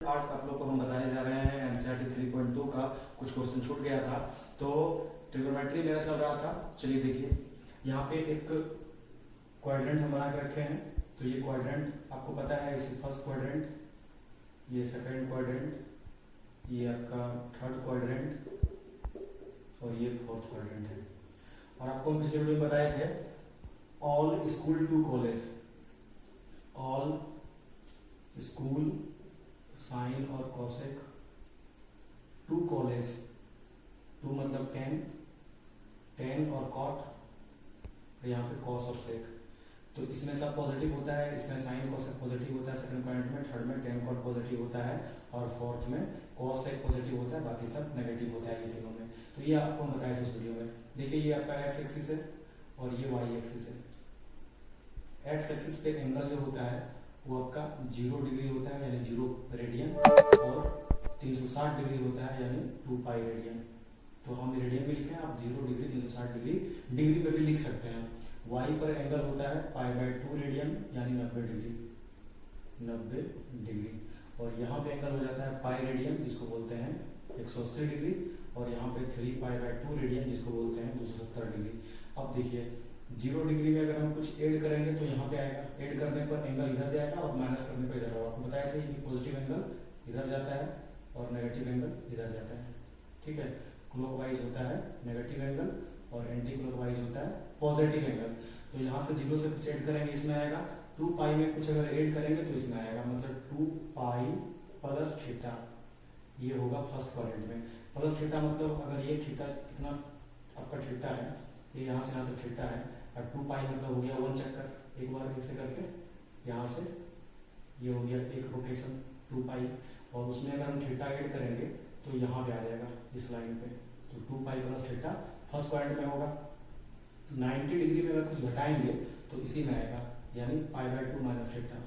आज आप लोग को हम बताने जा रहे हैं एनसीईआरटी 3.2 का कुछ क्वेश्चन छूट गया था। तो ट्रिग्नोमेट्री मेरा चल रहा था। चलिए देखिए, यहाँ पे एक क्वाड्रेंट हम बना के रखे हैं। तो ये क्वाड्रेंट आपको पता है, इसे फर्स्ट क्वाड्रेंट, ये सेकंड क्वाड्रेंट, ये आपका थर्ड क्वाड्रेंट और ये फोर्थ क्वाड्रेंट है। और आपको पिछले वीडियो में बताए थे all school to college, all school sine और कॉसेक टू कॉलेज, टू मतलब 10 और कॉट, यहाँ पे कॉस और सेक। तो इसमें सब पॉजिटिव होता है, इसमें साइन कॉसेक पॉजिटिव होता है सेकंड पॉइंट में, थर्ड में 10 कॉट पॉजिटिव होता है और फोर्थ में कॉस सेक पॉजिटिव होता है, बाकी सब नेगेटिव होता है ये तीनों में। तो ये आपको बताया था इस वीडियो में। देखिए ये आपका एक्स एक्सिस है और ये वाई एक्सिस है। एक्स एक्सिस पे एंगल जो होता है वो आपका 0 डिग्री होता है यानी 0 रेडियन, और 360 डिग्री होता है यानी 2 पाई रेडियन। तो हम रेडियन में लिखे हैं, आप 0 डिग्री 360 डिग्री डिग्री पे भी लिख सकते हैं। वाई पर एंगल होता है π/2 रेडियन यानी 90 डिग्री, 90 डिग्री। और यहाँ पे एंगल हो जाता है पाई रेडियन जिसको बोलते हैं 180 डिग्री, और यहाँ पे 3π/2 रेडियन जिसको बोलते हैं 270 डिग्री। अब देखिए 0 डिग्री में अगर हम कुछ ऐड करेंगे तो यहाँ पे आएगा, ऐड करने पर एंगल इधर जाएगा और माइनस करने पर इधर होगा। आपको बताया था कि पॉजिटिव एंगल इधर जाता है और नेगेटिव एंगल इधर जाता है। ठीक है, क्लॉकवाइज होता है नेगेटिव एंगल और एंटी क्लॉकवाइज होता है पॉजिटिव एंगल। तो यहाँ से 0 से कुछ ऐड करेंगे इसमें आएगा, 2 पाई में कुछ अगर ऐड करेंगे तो इसमें आएगा, मतलब 2 पाई प्लस थीटा। ये होगा फर्स्ट क्वाड्रेंट में। प्लस थीटा मतलब अगर ये थीटा कितना आपका थीटा है, ये यहाँ से यहाँ तक थीटा है, और 2 पाई मतलब हो गया 1 चक्कर, एक बार ऐसे करके यहाँ से ये हो गया एक रोटेशन 2 पाई, और उसमें अगर हम थीटा ऐड करेंगे तो यहाँ पे आ जाएगा इस लाइन पे। तो 2 pi plus theta first point में होगा। 90 डिग्री में अगर कुछ घटाएंगे तो इसी में आएगा, यानी π/2 माइनस थीटा,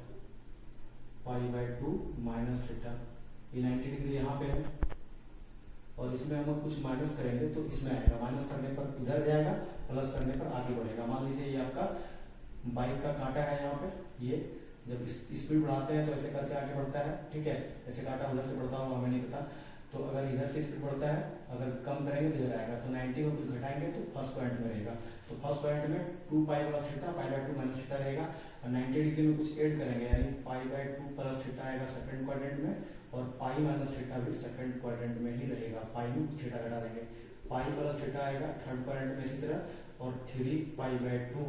π/2 माइनस थीटा। ये 90 डिग्री यहाँ पे है और इसमें हम कुछ माइनस करेंगे तो इसमें आएगा, माइनस करने पर इधर जाएगा, प्लस करने पर आगे बढ़ेगा। मान लीजिए ये आपका बाइक का कांटा है, यहाँ पे ये जब स्पीड बढ़ाते हैं तो ऐसे करके आगे बढ़ता है। ठीक है, ऐसे कांटा उधर से बढ़ता होगा, हमें नहीं पता। तो अगर इधर से स्पीड बढ़ता है, अगर कम करेंगे तो इधर आएगा। तो 90 में कुछ घटाएंगे तो फर्स्ट पॉइंट में रहेगा। तो फर्स्ट पॉइंट में 2 pi plus theta, π/2 minus theta रहेगा। और 90 डिग्री में कुछ ऐड करेंगे यानी π/2 प्लस थीटा आएगा सेकंड क्वाड्रेंट में, और पाई माइनस थीटा भी सेकंड क्वाड्रेंट में ही रहेगा। पाई में थीटा घटा देंगे, पाई प्लस थीटा आएगा थर्ड क्वाड्रेंट में इसी तरह, और 3π/2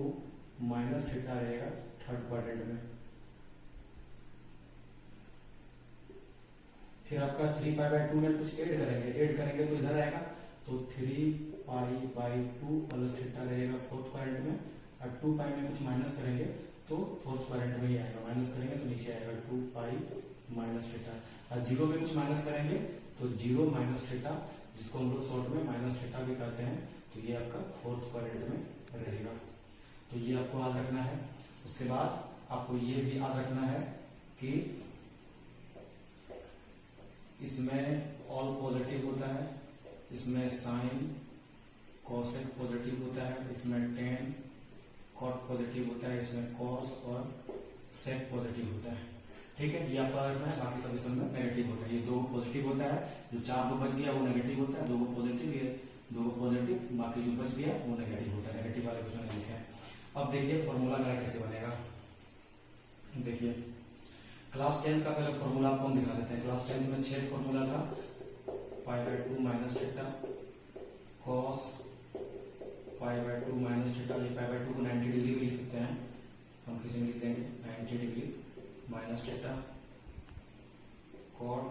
माइनस थीटा रहेगा थर्ड क्वाड्रेंट में। फिर आपका 3π/2 में कुछ ऐड करेंगे तो इधर आएगा, तो 3π/2 प्लस थीटा रहेगा फोर्थ क्वाड्रेंट में, और 2 पाई में कुछ माइनस करेंगे तो फोर्थ क्वाड्रेंट में ही आएगा, माइनस करेंगे तो नीचे आएगा 2 पाई माइनस थीटा। और 0 में कुछ माइनस करेंगे तो 0 माइनस थीटा, जिसको हम लोग शॉर्ट में माइनस थीटा भी कहते हैं। तो ये आपका फोर्थ क्वाड्रेंट में रहेगा। तो ये आपको याद रखना है। उसके बाद आपको ये भी याद रखना है कि इसमें ऑल पॉजिटिव होता है, इसमें साइन कॉसेक पॉजिटिव होता है, इसमें 10 कॉट पॉजिटिव होता है, इसमें कॉस और सेक पॉजिटिव होता है। ठीक है, ये आपको याद रखना है। बाकी सभी सब में नेगेटिव होता है। ये 2 पॉजिटिव होता है, जो 4 को बच गया वो नेगेटिव होता है, 2 पॉजिटिव, ये 2 पॉजिटिव, बाकी जो बच गया वो नेगेटिव होता है। नेगेटिव वाले कुछ नहीं लिखे हैं। अब देखिए फॉर्मूला मेरा कैसे बनेगा। देखिए क्लास 10 का पहले फॉर्मूला आपको हम दिखा देते हैं। क्लास 10 में 6 फॉर्मूला था, π/2 minus theta, cos π/2 minus theta. ये π/2 को 90 डिग्री भी लिख सकते हैं, हम किसी में लिख देंगे 90 degree minus theta, cot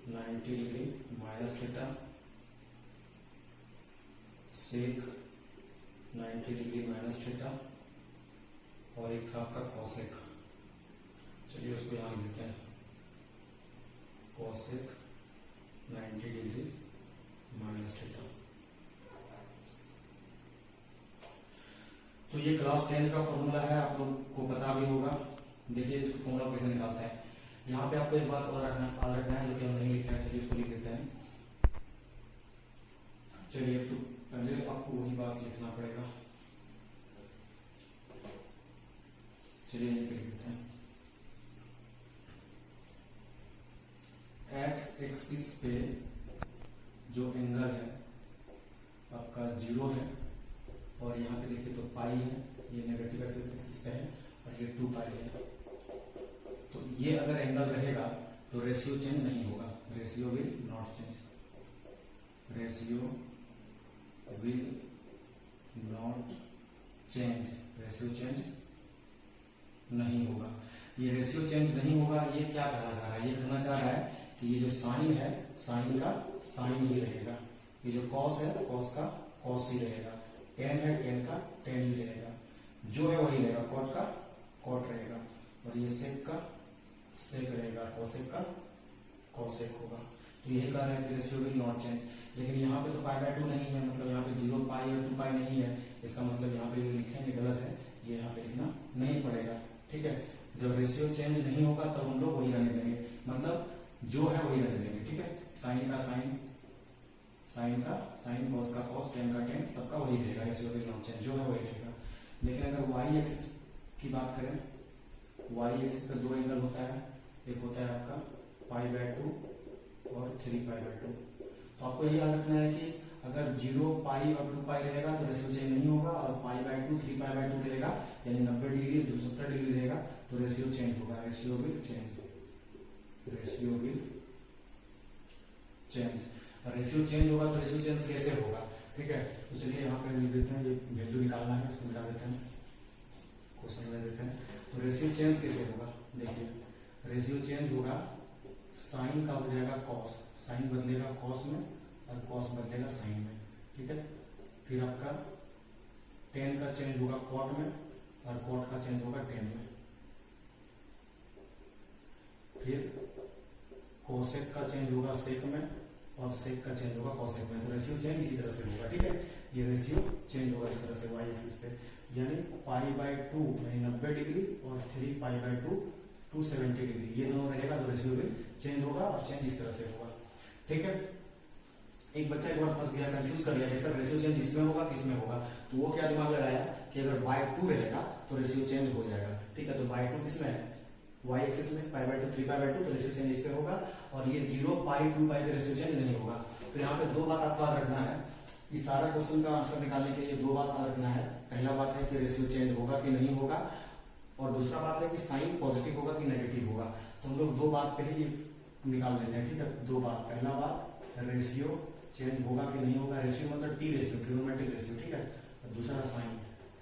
90 degree minus theta, sec 90 degree minus theta, और एक था आपका कॉसेक। चलिए उसको यहाँ लिखते हैं, कॉसेक 90 डिग्री माइनस थीटा। तो ये क्लास 10 का फॉर्मूला है, आप लोग को पता भी होगा। देखिए इसको फॉर्मूला कैसे निकालते हैं। यहाँ पे आपको एक बात और रखना है जो कि हम नहीं लिखा है। चलिए इसको लिख देते हैं। चलिए तो पहले आपको वही बात लिखना पड़ेगा। चलिए यहीं पे लिख देते हैं। एक्स एक्सिस पे जो एंगल है आपका 0 है, और यहाँ पे देखिए तो पाई है, ये नेगेटिव एक्सिस पे है और ये 2 पाई है। तो ये अगर एंगल रहेगा तो रेशियो चेंज नहीं होगा, ratio will not change, ratio will not change, ratio change नहीं होगा। ये रेशियो चेंज नहीं होगा, ये क्या कहना चाह रहा है? ये कहना चाह रहा है कि ये जो साइन है, साइन का साइन ही रहेगा, ये जो कॉस है, कॉस का कॉस ही रहेगा, टेन है, टेन का टेन ही रहेगा, जो है वही रहेगा, कॉट का कॉट रहेगा, और ये सेक का सेक रहेगा, कोसेक का कोसेक होगा। तो यही कह रहा है कि रेशियो विल नॉट चेंज। लेकिन यहाँ पे तो पाई बाय 2 नहीं है, मतलब यहाँ पे 0 पाई और 2 पाई नहीं है, इसका मतलब यहाँ पे जो लिखेंगे गलत है, ये यहाँ पे लिखना नहीं पड़ेगा। ठीक है, जब रेशियो चेंज नहीं होगा तब हम लोग वही रहने देंगे, मतलब जो है वही रहने देंगे। ठीक है, साइन का साइन, साइन का साइन, कॉस का कॉस, टेन का टेन, सबका वही रहेगा, रेशियो विल नॉट चेंज, जो है वही रहेगा। लेकिन अगर वाई एक्सिस की बात करें, वाई एक्सिस का 2 एंगल होता है, एक होता है आपका पाई बाय 2 और 3 पाई बाय 2। तो आपको ये याद रखना है कि अगर 0 पाई और 2 पाई रहेगा तो रेशियो चेंज नहीं होगा, और पाई बाय 2 3 पाई बाय 2 रहेगा, यानी 90 डिग्री 270 डिग्री रहेगा, तो रेशियो चेंज होगा, ratio will change, ratio will change. Ratio change होगा तो रेशियो चेंज कैसे होगा? ठीक है, तो चलिए यहाँ पे लिख देते हैं, ये वैल्यू निकालना है, उसको निकाल देते हैं, क्वेश्चन में देते हैं। तो रेशियो चेंज कैसे होगा? देखिए, रेशियो चेंज होगा, साइन का हो जाएगा कॉस, साइन बदलेगा कॉस में और कॉस बदलेगा साइन में। ठीक है, फिर आपका टेन का चेंज होगा कॉट में और कॉट का चेंज होगा टेन में। फिर कोसेक का चेंज होगा सेक में और सेक का चेंज होगा कोसेक में। तो रेशियो चेंज इसी तरह से होगा। ठीक है, ये रेशियो चेंज होगा इस तरह से वाई एक्सिस पे, यानी पाई बाय 2 यानी 90 डिग्री और 3 पाई बाय 2 270 डिग्री, ये दोनों रहेगा तो रेशियो भी चेंज होगा, और चेंज इस तरह से होगा। ठीक है, एक बच्चा एक बार फंस गया, कंफ्यूज कर लिया कि सर रेशियो चेंज इसमें होगा किसमें होगा, तो वो क्या दिमाग लगाया कि अगर बाय 2 रहेगा तो रेशियो चेंज हो जाएगा। ठीक है, तो बाय 2 किसमें है? वाई एक्सिस में, पाई बाय 2 3 पाई बाय 2, तो रेशियो चेंज इस पे होगा, और ये 0 पाई 2 पाई पे रेशियो चेंज नहीं होगा। तो यहाँ पे 2 बात आपको याद रखना है, इस सारा क्वेश्चन का आंसर निकालने के लिए 2 बात याद रखना है। पहला बात है कि रेशियो चेंज होगा कि नहीं होगा, और दूसरा बात है कि साइन पॉजिटिव होगा कि नेगेटिव होगा। तो हम लोग 2 बात पहले ही निकाल लेते हैं। ठीक है, 2 बात, पहला बात रेशियो चेंज होगा कि नहीं होगा, रेशियो मतलब टी रेशियो, ट्रिग्नोमेट्रिक रेशियो। ठीक है, और दूसरा साइन,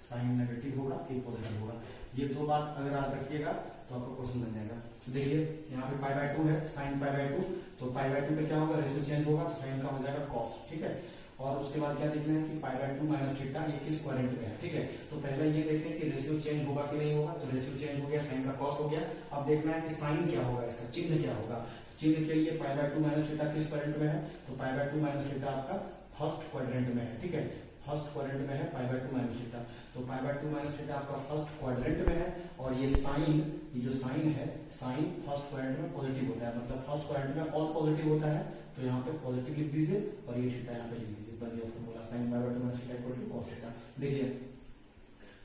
साइन नेगेटिव होगा कि पॉजिटिव होगा। ये 2 बात अगर याद रखिएगा तो आपका क्वेश्चन बन जाएगा। देखिए यहाँ पे पाई बाय 2 है, साइन पाई बाय 2, तो पाई बाय 2 पे क्या होगा? रेशियो चेंज होगा, तो साइन का हो जाएगा कॉस। ठीक है, और उसके बाद क्या देखना है कि पाई बाय 2 माइनस थीटा ये किस क्वाड्रेंट में है। ठीक है, तो पहले ये देखें कि रेशियो चेंज होगा कि नहीं होगा, तो रेशियो चेंज हो गया, साइन का कॉस हो गया। अब देखना है कि साइन क्या होगा, इसका चिन्ह क्या होगा। चिन्ह के लिए पाई बाय 2 माइनस थीटा किस क्वाड्रेंट में है, तो पाई बाय 2 माइनस थीटा आपका फर्स्ट क्वाड्रेंट में है। ठीक है, फर्स्ट क्वाड्रेंट में है पाई बाय 2 माइनस थीटा, तो पाई बाय 2 माइनस थीटा आपका फर्स्ट क्वाड्रेंट में है, और ये साइन, ये जो साइन है, साइन फर्स्ट क्वाड्रेंट में पॉजिटिव होता है, मतलब फर्स्ट क्वाड्रेंट में ऑल पॉजिटिव होता है, तो यहाँ पे पॉजिटिव लिख दीजिए, और ये थीटा यहाँ पे लिख दीजिए, बन गया formula, sine pi by 2 minus theta equal to cos theta. देखिए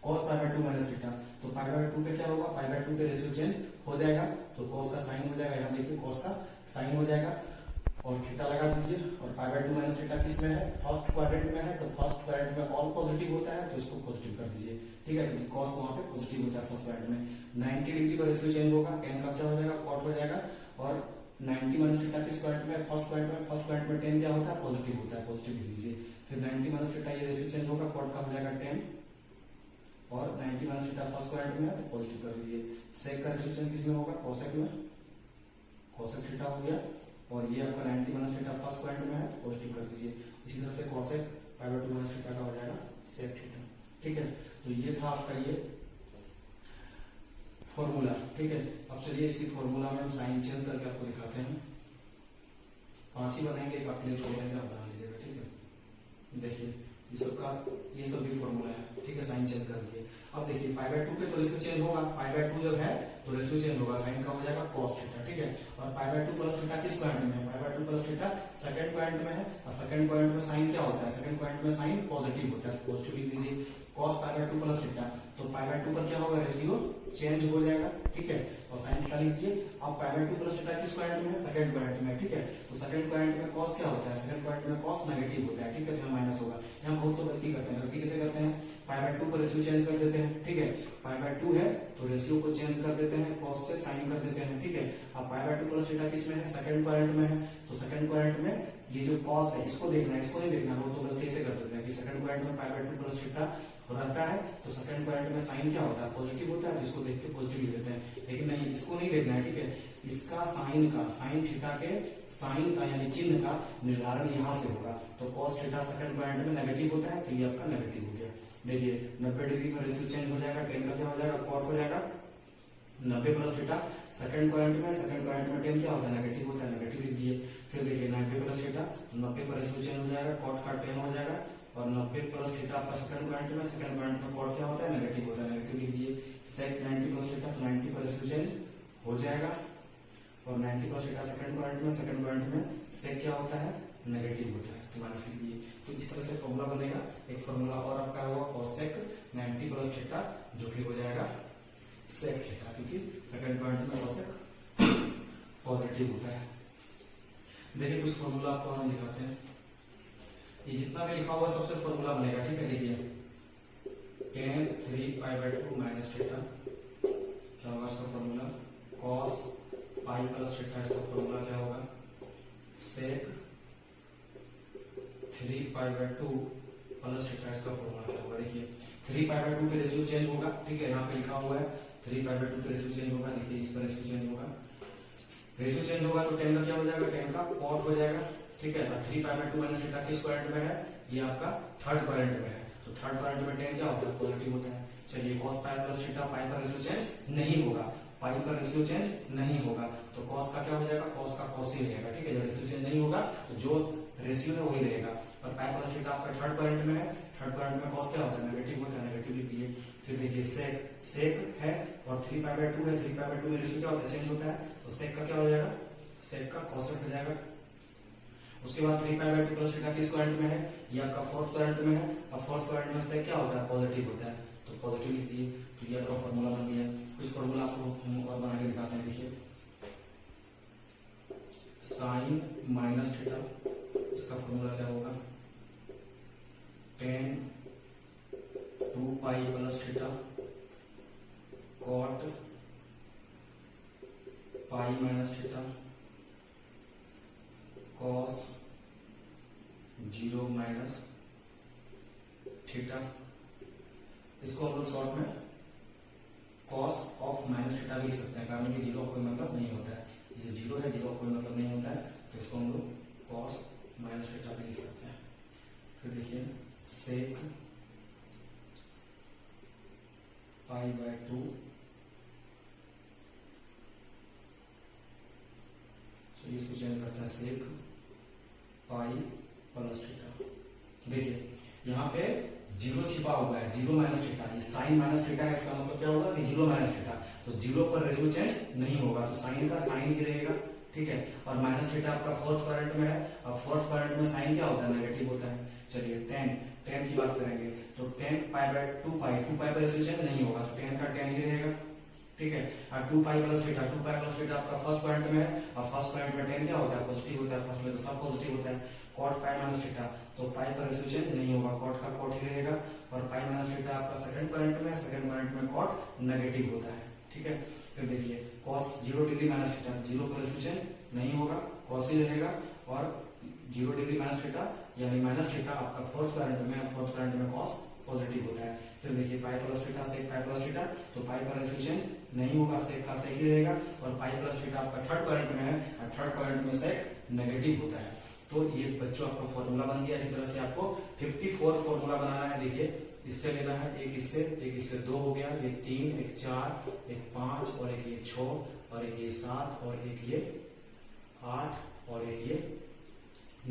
cos pi by 2 minus theta, तो पाई बाय 2 पे क्या होगा, पाई बाय 2 पे रेशियो चेंज हो जाएगा, तो कॉस का साइन हो जाएगा, यहाँ देखिए कॉस का साइन हो जाएगा, और थीटा लगा दीजिए, और पाई बाय 2 माइनस थीटा किस में है? फर्स्ट क्वाड्रेंट में है, तो फर्स्ट क्वाड्रेंट में ऑल पॉजिटिव होता है, तो इसको पॉजिटिव कर दीजिए। ठीक है, क्योंकि कॉस वहां पे पॉजिटिव होता है फर्स्ट क्वाड्रेंट में। 90 डिग्री पर रेशियो चेंज होगा, टेन का क्या हो जाएगा? कॉट हो जाएगा, और 90 माइनस थीटा किस क्वाड्रेंट में? फर्स्ट क्वाड्रेंट में टेन क्या होता है? पॉजिटिव होता है, पॉजिटिव लिख दीजिए। फिर 90 माइनस थीटा ये रेशियो चेंज होगा, कॉट का हो जाएगा 10, और 90 माइनस थीटा फर्स्ट क्वाड्रेंट में है, तो पॉजिटिव कर दीजिए। सेक का रेशियो चेंज किसमें होगा? कोसेक में, कोसेक थीटा हो गया, और ये आपका 90 माइनस थीटा फर्स्ट क्वाड्रेंट में है, तो पॉजिटिव कर दीजिए। इसी तरह से cosec pi by 2 minus theta का हो जाएगा सेक थीटा। ठीक है, तो ये था आपका ये फॉर्मूला। ठीक है, अब चलिए इसी फॉर्मूला में हम साइन चेंज करके आपको दिखाते हैं। 5 ही बनाएंगे, एक आपके लिए छोड़ देंगे, आप बना लीजिएगा। ठीक है, देखिए ये सब भी फॉर्मूला है। ठीक है, साइन चेंज कर दिए। अब देखिए पाई बाय 2 पे तो रेशियो चेंज होगा, पाई बाय 2 जब है तो रेशियो चेंज होगा, साइन का हो जाएगा कॉस थीटा। ठीक है, और पाई बाय 2 प्लस थीटा किस क्वाड्रेंट में है? पाई by 2 plus theta second quadrant में है, और सेकंड क्वाड्रेंट में साइन क्या होता है? सेकंड क्वाड्रेंट में साइन पॉजिटिव होता है, पॉजिटिव लिख दीजिए। Cos pi by 2 plus theta, तो पाई बाय 2 पर क्या होगा? रेशियो चेंज हो जाएगा। ठीक है, और साइन थीटा लिख दिए। अब पाई बाय 2 प्लस थीटा किस क्वाड्रेंट में है, सेकंड क्वाड्रेंट में, ठीक है। तो सेकंड क्वाड्रेंट में कॉस क्या होता है, सेकंड क्वाड्रेंट में कॉस नेगेटिव होता है, ठीक है, तो माइनस होगा। यहाँ बहुत तो गलती करते हैं, गलती कैसे करते हैं, पाई बाय 2 पर रेशियो चेंज कर देते हैं, ठीक है, पाई बाय 2 है तो रेशियो को चेंज कर देते हैं, कॉस से साइन कर देते हैं, ठीक है। अब पाई बाय 2 प्लस थीटा किस में है, सेकंड क्वाड्रेंट में है, तो सेकंड क्वाड्रेंट में ये जो कॉस है इसको देखना है, इसको नहीं देखना, वो तो गलती से कर देते हैं कि सेकंड क्वाड्रेंट में पाई बाय 2 प्लस थीटा रहता है तो सेकंड क्वाड्रेंट में साइन क्या होता है, पॉजिटिव होता है, तो इसको देख के पॉजिटिव लिख देते हैं। लेकिन नहीं, इसको नहीं देखना है, ठीक है, इसका साइन का, साइन थीटा के साइन का यानी चिन्ह का निर्धारण यहाँ से होगा। तो कॉस थीटा सेकंड क्वाड्रेंट में नेगेटिव होता है, तो ये आपका नेगेटिव हो गया। देखिए 90 डिग्री में रेशियो चेंज हो जाएगा, टेन का क्या हो जाएगा, कॉट हो जाएगा 90 प्लस थीटा सेकंड क्वाड्रेंट में, सेकंड क्वाड्रेंट में टेन क्या होता है, नेगेटिव होता है, नेगेटिव लिख दिए। फिर देखिए 90 प्लस थीटा 90 पर रेशियो चेंज हो जाएगा, कॉट का टेन हो जाएगा, और 90 प्लस थीटा आपका सेकंड क्वाड्रेंट में, सेकंड क्वाड्रेंट में कॉट क्या होता है, नेगेटिव होता है, नेगेटिव लिख दिए। सेक 90 प्लस थीटा 90 पर रेशियो चेंज हो जाएगा, और 90 प्लस थीटा सेकंड क्वाड्रेंट में, सेकंड क्वाड्रेंट में सेक क्या होता है, नेगेटिव होता है, तो माइनस लिख दिए। तो इस तरह से फॉर्मूला बनेगा। एक फॉर्मूला और आपका होगा कॉसेक 90 प्लस थीटा जो कि हो जाएगा सेक थीटा, क्योंकि सेकंड क्वाड्रेंट में कॉसेक पॉजिटिव होता है। देखिए कुछ फॉर्मूला आपको हम दिखाते हैं, ये जितना भी लिखा हुआ सबसे फॉर्मूला बनेगा, ठीक है। देखिए tan 3 pi by 2 minus theta क्या होगा इसका फॉर्मूला, cos पाई प्लस थीटा इसका फॉर्मूला क्या होगा, sec 3 pi by 2 plus theta इसका फॉर्मूला क्या होगा। देखिए 3 पाई बाय 2 पे रेशियो चेंज होगा, ठीक है, यहाँ पे लिखा हुआ है 3 पाई बाय 2 पे रेशियो चेंज होगा। देखिए इस पर रेशियो चेंज होगा, रेशियो चेंज होगा तो टेन का क्या हो जाएगा, टेन का कॉट हो जाएगा, ठीक है। 3 पाई बाय 2 माइनस थीटा किस क्वाड्रेंट में है, ये आपका थर्ड क्वाड्रेंट में है, तो थर्ड क्वाड्रेंट में टेन क्या होता है, पॉजिटिव होता है। चलिए cos पाई प्लस थीटा, पाई पर रेशियो चेंज नहीं होगा, पाई पर रेशियो चेंज नहीं होगा, तो cos का क्या हो जाएगा, cos का cos ही रहेगा, ठीक है। जब रेशियो चेंज नहीं होगा तो जो रेशियो है वही रहेगा। और पाई प्लस थीटा आपका थर्ड क्वाड्रेंट में है, थर्ड क्वाड्रेंट में cos क्या होता है, नेगेटिव होता है, नेगेटिव लिख दिए। फिर देखिए सेक, सेक है और 3 पाई बाय 2 है, 3 पाई बाय 2 में रेशियो क्या होता है, चेंज होता है, तो सेक का क्या हो जाएगा, सेक का cosec हो जाएगा। उसके बाद 3 पाई बाय 2 प्लस थीटा किस क्वाड्रेंट में है, ये आपका फोर्थ क्वाड्रेंट में है, और फोर्थ क्वाड्रेंट में से क्या होता है, पॉजिटिव होता है, तो पॉजिटिव लिख दिए। तो ये आपका फॉर्मूला बन गया। कुछ फॉर्मूला आपको हम और बना के दिखाते हैं। देखिए साइन माइनस थीटा इसका फॉर्मूला क्या होगा, tan 2 pi plus theta cot pi minus theta cos 0 minus theta, इसको हम लोग शॉर्ट में cos ऑफ माइनस थीटा लिख सकते हैं, कारण कि जीरो कोई मतलब नहीं होता है, ये जीरो है, जीरो कोई मतलब नहीं होता है, तो इसको हम लोग cos माइनस थीटा भी लिख सकते हैं। फिर देखिए सेक पाई बाय 2 इसको चेंज करते हैं, सेक पाई प्लस थीटा। देखिए यहाँ पे जीरो छिपा हुआ है, जीरो माइनस थीटा, ये साइन माइनस थीटा है, इसका मतलब क्या होगा कि जीरो माइनस थीटा, तो जीरो पर रेशियो चेंज नहीं होगा, तो साइन का साइन ही रहेगा, ठीक है। और माइनस थीटा आपका फोर्थ क्वाड्रेंट में है, और फोर्थ क्वाड्रेंट में साइन क्या होता है, नेगेटिव होता है। चलिए टेन की बात करेंगे, तो 10 पाई बाय 2 पाई पर रेशियो चेंज नहीं होगा, तो 10 का 10 ही रहेगा, ठीक है। और 2 pi plus theta, 2 pi plus theta आपका फर्स्ट क्वाड्रेंट में है, और फर्स्ट क्वाड्रेंट में 10 क्या होता है, पॉजिटिव होता है, फर्स्ट में तो सब पॉजिटिव होता है। कॉट पाई माइनस थीटा, तो पाई पर रेशियो चेंज नहीं होगा, कॉट का कॉट ही रहेगा, और पाई माइनस थीटा आपका सेकंड क्वाड्रेंट में है, सेकंड क्वाड्रेंट में कॉट नेगेटिव होता है, ठीक है। फिर देखिए cos 0 degree minus theta, zero पर रेशियो चेंज नहीं होगा, cos ही रहेगा, और 0 डिग्री माइनस थीटा यानी माइनस थीटा आपका फोर्थ क्वाड्रेंट में, फोर्थ क्वाड्रेंट में cos पॉजिटिव होता है। फिर देखिए पाई प्लस थीटा, सेक पाई प्लस थीटा, तो पाई पर रेशियो चेंज नहीं होगा, सेक का सेक ही रहेगा, और पाई प्लस थीटा आपका थर्ड क्वाड्रेंट में है, और थर्ड क्वाड्रेंट में सेक नेगेटिव होता है। तो ये बच्चों आपका फॉर्मूला बन गया। इसी तरह से आपको 54 फॉर्मूला बनाना है। देखिए इससे लेना है, एक इससे 2 हो गया, एक 3, एक 4, एक 5, और एक ये 6, और एक ये 7, और एक ये 8, और एक ये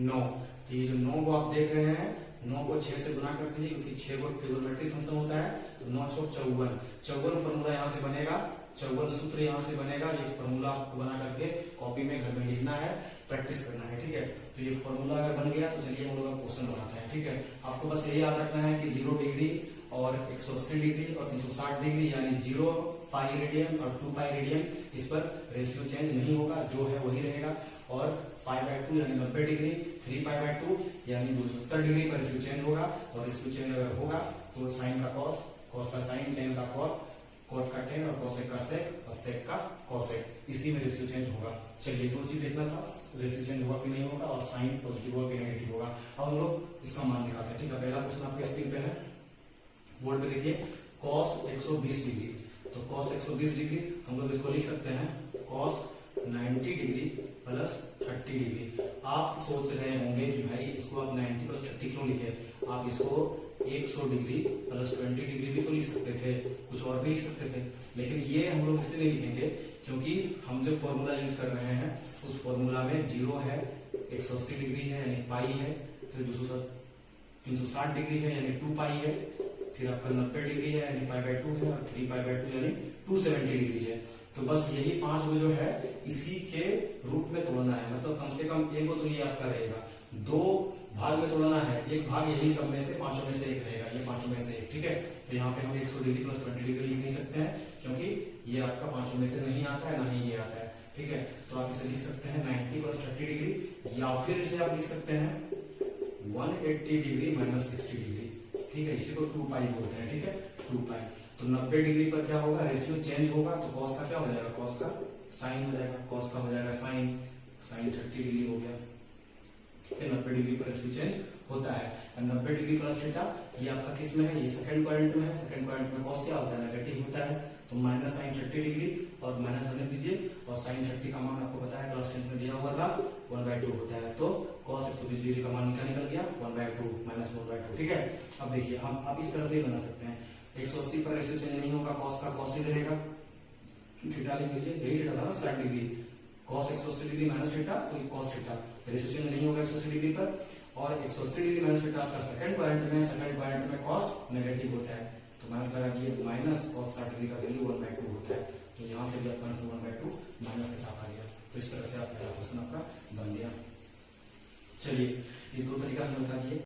9। तो ये जो 9 को आप देख रहे हैं, 9 को 6 से गुना कर दीजिए, क्योंकि 6 को ट्रिगोनोमेट्रिक फंक्शन होता है, तो 9 × 54, 54 फॉर्मूला यहाँ से बनेगा, 54 सूत्र यहाँ से बनेगा। ये फॉर्मूला आपको बना करके कॉपी में घर में लिखना है, प्रैक्टिस करना है, ठीक है। तो ये फॉर्मूला अगर बन गया तो चलिए हम लोग क्वेश्चन बनाते हैं, ठीक है। आपको बस यही याद रखना है कि 0 डिग्री और 180 डिग्री और 360 डिग्री यानी 0 पाई रेडियन और 2 पाई रेडियन, इस पर रेशियो चेंज नहीं होगा, जो है वही रहेगा। और पाई बाय 2 यानी 90 डिग्री, 3 पाई बाय 2 यानी 270 डिग्री पर रेशियो चेंज होगा। और रेशियो चेंज अगर होगा तो साइन का कॉस, कॉस का साइन, टेन का कॉट, कॉट का टेन और कोसेक का सेक और सेक का कोसेक, इसी में रेशियो चेंज होगा। चलिए दो चीज देखना था, रेशियो चेंज होगा कि नहीं होगा और साइन पॉजिटिव होगा कि नेगेटिव होगा। अब हम लोग इसका मान निकालते हैं। ठीक है, पहला क्वेश्चन आपके स्क्रीन पे है, बोर्ड पे देखिए, cos 120 डिग्री। तो cos 120 डिग्री हम लोग इसको लिख सकते हैं cos 90 डिग्री प्लस 30 डिग्री। आप सोच रहे होंगे कि भाई इसको आप 90 प्लस 30 क्यों लिखे, आप इसको 100 डिग्री प्लस 20 डिग्री भी तो लिख सकते थे, कुछ और भी लिख सकते थे, लेकिन ये हम लोग इसलिए नहीं लिखेंगे क्योंकि हम जो फॉर्मूला यूज कर रहे हैं उस फॉर्मूला में 0 है, 180 डिग्री है यानी पाई है, फिर 360 डिग्री है यानी 2 पाई है, फिर आपका 90 डिग्री है यानी पाई बाय 2 है, और 3 पाई बाय 2 यानी 270 डिग्री है। तो बस यही 5 को जो है इसी के रूप में तोड़ना है, मतलब कम से कम एक को तो ये आपका रहेगा, 2 भाग में तोड़ना है, एक भाग यही सब में से 5 में से एक रहेगा, ये 5 में से एक। ठीक है, तो यहाँ पे हम 100 डिग्री प्लस 20 डिग्री लिख नहीं सकते हैं क्योंकि ये आपका 5 में से नहीं आता है, ना ही ये आता है। ठीक है, तो आप इसे लिख सकते हैं 90 प्लस 30 डिग्री, या फिर इसे आप लिख सकते हैं 180 डिग्री माइनस 60 डिग्री। ठीक है, इसी को 2 पाई बोलते हैं। ठीक है, 2 पाई। तो 90 डिग्री पर क्या होगा, रेशियो चेंज होगा, तो कॉस का क्या हो जाएगा, कॉस का साइन हो जाएगा, कॉस का हो जाएगा साइन, साइन 30 डिग्री हो गया। 90 डिग्री पर रेशियो चेंज होता है। 90 डिग्री प्लस थीटा, ये आपका किस में है, ये सेकंड क्वाड्रेंट में है। सेकंड क्वाड्रेंट में कॉस क्या होता है, नेगेटिव होता है, तो माइनस साइन 30 डिग्री और माइनस होने दीजिए, और साइन 30 का मान आपको पता है क्लास 10 में दिया हुआ था 1/2 होता है, तो cos 120 डिग्री का मान निकल गया 1/2 माइनस 1/2। ठीक है, अब देखिए हम आप इस तरह से बना सकते हैं, 180 पर रेशियो चेंज नहीं होगा, cos का cos ही रहेगा, थीटा लिख लीजिए, यही थीटा था 60 degree, cos 180 degree minus theta, तो ये cos थीटा, रेशियो चेंज नहीं होगा 180 डिग्री पर। और 180 डिग्री माइनस थीटा आपका सेकंड क्वाड्रेंट में, सेकंड क्वाड्रेंट में cos नेगेटिव होता है, तो माइनस लगा दिए, माइनस cos 60 डिग्री का वैल्यू 1/2 होता है, तो यहाँ से भी आपका 1/2 माइनस के साथ आ गया। तो इस तरह से आप पहला क्वेश्चन आपका बन गया। चलिए ये दो तरीका से बता दिए।